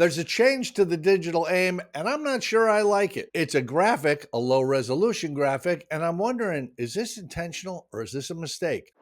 There's a change to the digital aim, and I'm not sure I like it. It's a graphic, a low resolution graphic, and I'm wondering, is this intentional or is this a mistake?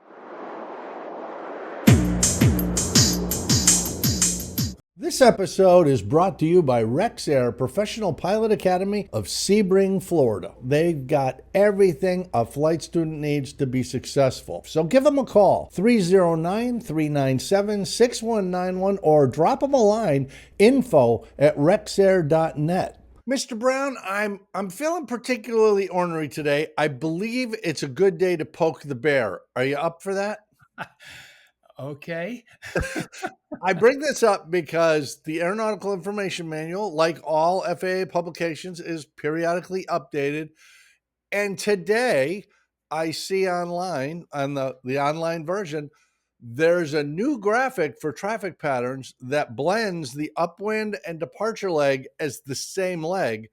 This episode is brought to you by Rexair Professional Pilot Academy of Sebring, Florida. They've got everything a flight student needs to be successful. So give them a call, 309-397-6191, or drop them a line, info@rexair.net. Mr. Brown, I'm feeling particularly ornery today. I believe it's a good day to poke the bear. Are you up for that? Okay. I bring this up because the Aeronautical Information Manual, like all FAA publications, is periodically updated. And today I see online, on the online version, there's a new graphic for traffic patterns that blends the upwind and departure leg as the same leg.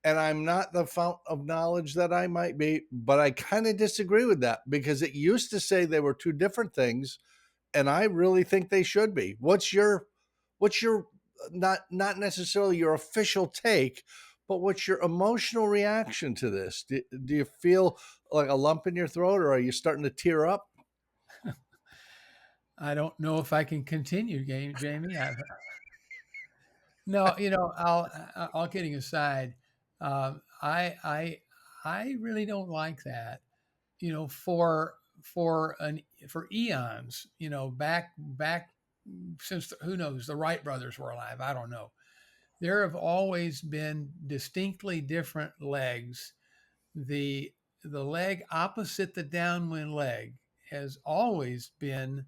And I'm not the fount of knowledge that I might be, but I kind of disagree with that because it used to say they were two different things, and I really think they should be. What's your not necessarily your official take, but what's your emotional reaction to this? Do you feel like a lump in your throat, or are you starting to tear up? I don't know if I can continue, Jamie. No, all kidding aside, um, I I I really don't like that. You know, for eons, back since who knows, the Wright brothers were alive. I don't know. There have always been distinctly different legs. The the leg opposite the downwind leg has always been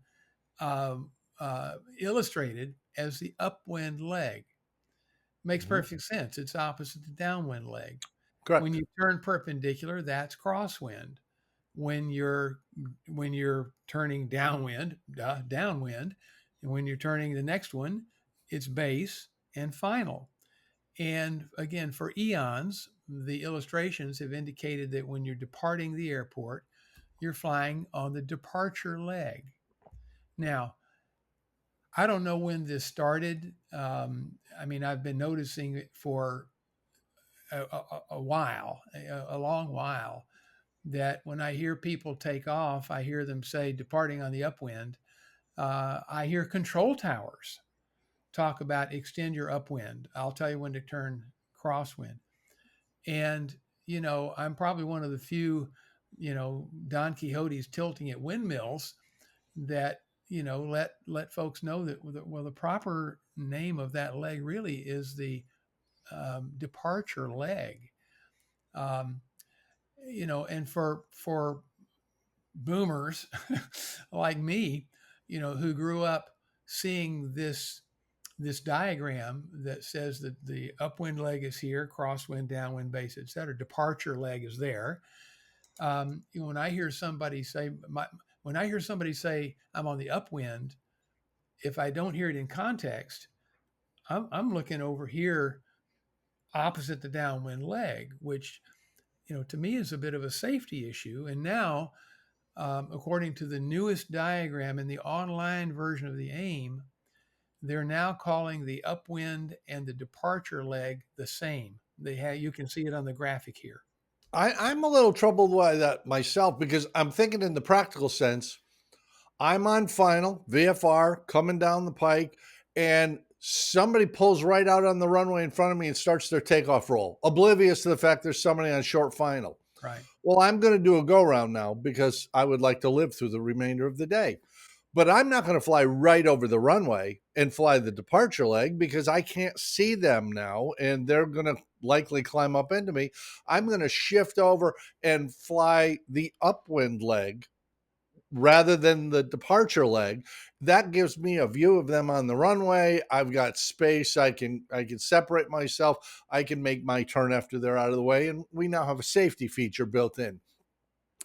illustrated as the upwind leg. Makes Mhm. perfect sense. It's opposite the downwind leg. When Correct. you turn perpendicular, that's crosswind. When you're when you're turning downwind, downwind, and when you're turning the next one, it's base and final. And again, for eons, the illustrations have indicated that when you're departing the airport, you're flying on the departure leg. Now, I don't know when this started. I mean, I've been noticing it for a while, a long while, that when I hear people take off, I hear them say departing on the upwind. I hear control towers talk about extend your upwind. I'll tell you when to turn crosswind. And, I'm probably one of the few, Don Quixotes tilting at windmills that let folks know that well the proper name of that leg really is the departure leg. um, and for boomers like me, who grew up seeing this diagram that says that the upwind leg is here, crosswind, downwind, base, etc. Departure leg is there. When I hear somebody say I'm on the upwind, if I don't hear it in context, I'm looking over here opposite the downwind leg, which to me is a bit of a safety issue. And now, according to the newest diagram in the online version of the AIM, they're now calling the upwind and the departure leg the same. You can see it on the graphic here. I'm a little troubled by that myself because I'm thinking in the practical sense, I'm on final, VFR, coming down the pike, and somebody pulls right out on the runway in front of me and starts their takeoff roll, oblivious to the fact there's somebody on short final. Right. Well, I'm going to do a go round now because I would like to live through the remainder of the day. But I'm not going to fly right over the runway and fly the departure leg because I can't see them now and they're going to likely climb up into me. I'm going to shift over and fly the upwind leg rather than the departure leg. That gives me a view of them on the runway. I've got space. I can separate myself. I can make my turn after they're out of the way, and we now have a safety feature built in.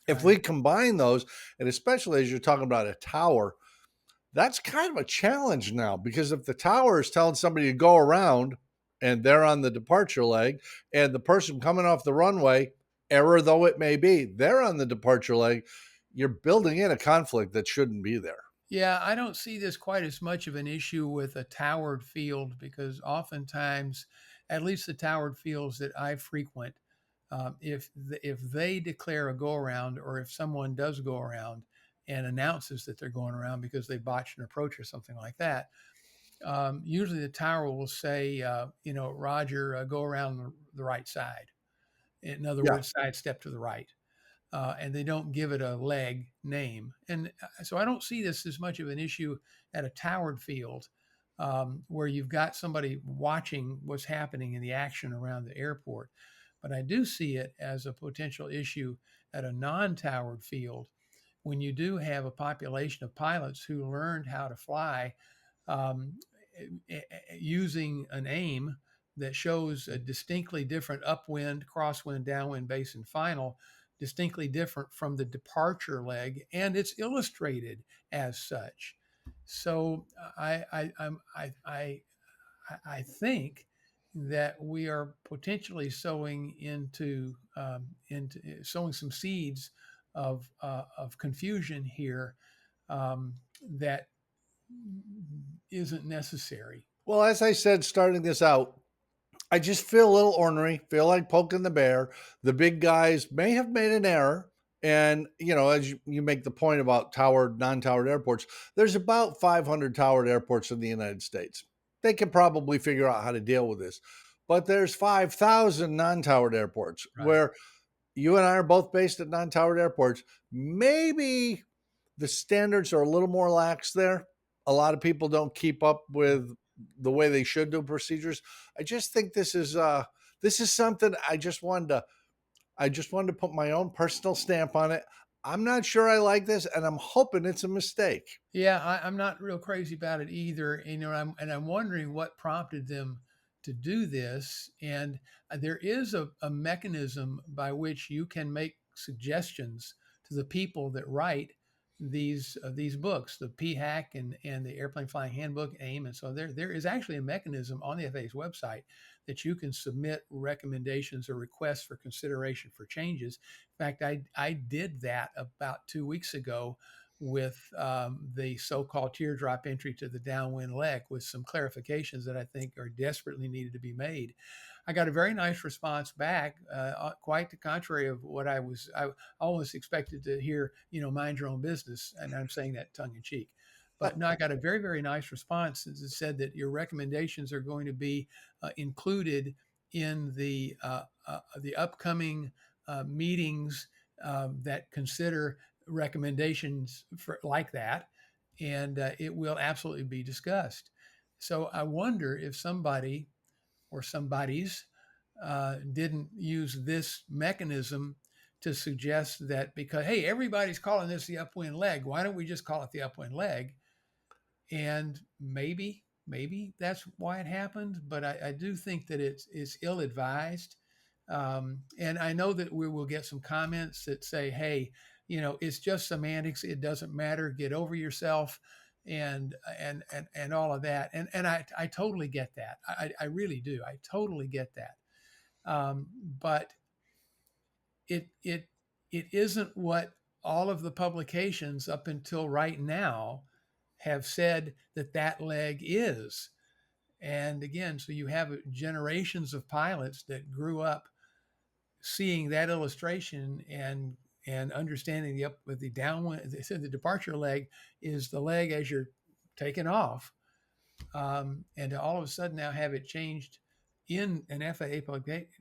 If Right. we combine those, and especially as you're talking about a tower, that's kind of a challenge now because if the tower is telling somebody to go around and they're on the departure leg, and the person coming off the runway, error though it may be, they're on the departure leg, you're building in a conflict that shouldn't be there. Yeah, I don't see this quite as much of an issue with a towered field because oftentimes, at least the towered fields that I frequent, if they declare a go around or if someone does go around and announces that they're going around because they botched an approach or something like that, usually the tower will say, Roger, go around the right side. In other Yeah. words, sidestep to the right, and they don't give it a leg name. And so I don't see this as much of an issue at a towered field where you've got somebody watching what's happening in the action around the airport. But I do see it as a potential issue at a non towered field when you do have a population of pilots who learned how to fly um, using an aim that shows a distinctly different upwind, crosswind, downwind, base, and final, distinctly different from the departure leg, and it's illustrated as such. So I think that we are potentially sowing some seeds of confusion here that isn't necessary. Well, as I said, starting this out, I just feel a little ornery, feel like poking the bear. The big guys may have made an error. And, as you make the point about towered, non towered airports, there's about 500 towered airports in the United States. They can probably figure out how to deal with this. But there's 5,000 non towered airports Right. where you and I are both based at non towered airports. Maybe the standards are a little more lax there. A lot of people don't keep up with the way they should do procedures. I just think this is something I just wanted to put my own personal stamp on it. I'm not sure I like this, and I'm hoping it's a mistake. Yeah, I'm not real crazy about it either. I'm wondering what prompted them to do this. And there is a mechanism by which you can make suggestions to the people that write these books, the PHAC and the Airplane Flying Handbook, AIM, and so there is actually a mechanism on the FAA's website that you can submit recommendations or requests for consideration for changes. In fact, I did that about 2 weeks ago with the so-called teardrop entry to the downwind leg with some clarifications that I think are desperately needed to be made. I got a very nice response back, quite the contrary of what I almost expected to hear, mind your own business. And I'm saying that tongue in cheek. But no, I got a very, very nice response that said that your recommendations are going to be included in the upcoming meetings that consider recommendations like that, and it will absolutely be discussed. So I wonder if somebody or somebody's didn't use this mechanism to suggest that because hey, everybody's calling this the upwind leg, why don't we just call it the upwind leg? And maybe that's why it happened, but I do think that it's ill advised. And I know that we will get some comments that say, "Hey, it's just semantics. It doesn't matter. Get over yourself," and all of that. And I totally get that. I really do. I totally get that. But it it isn't what all of the publications up until right now have said that leg is. And again, so you have generations of pilots that grew up seeing that illustration and understanding the downwind. They said the departure leg is the leg as you're taking off, and to all of a sudden now have it changed in an FAA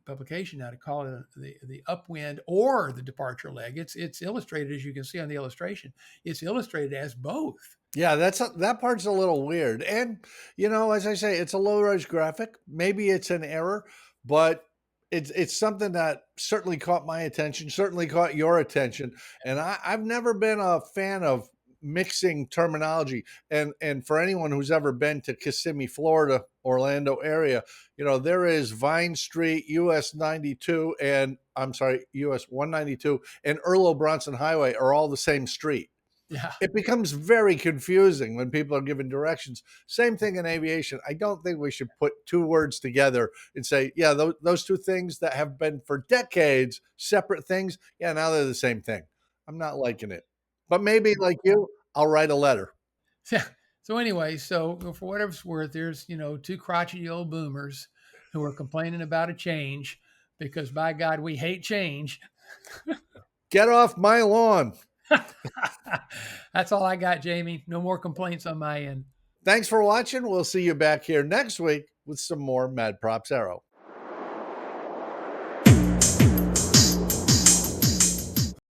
publication now to call it the upwind or the departure leg. It's illustrated, as you can see on the illustration. It's illustrated as both. Yeah, that part's a little weird. And as I say, it's a low-res graphic. Maybe it's an error, but it's something that certainly caught my attention, certainly caught your attention. And I've never been a fan of mixing terminology. And for anyone who's ever been to Kissimmee, Florida, Orlando area, there is Vine Street, US 92, and I'm sorry, US 192, and Earl Bronson Highway are all the same street. Yeah. It becomes very confusing when people are given directions. Same thing in aviation. I don't think we should put two words together and say, yeah, those two things that have been for decades separate things. Yeah, now they're the same thing. I'm not liking it. But maybe like you, I'll write a letter. Yeah. So anyway, so for whatever it's worth, there's two crotchety old boomers who are complaining about a change because by God we hate change. Get off my lawn. That's all I got, Jamie. No more complaints on my end. Thanks for watching. We'll see you back here next week with some more Mad Props Aero.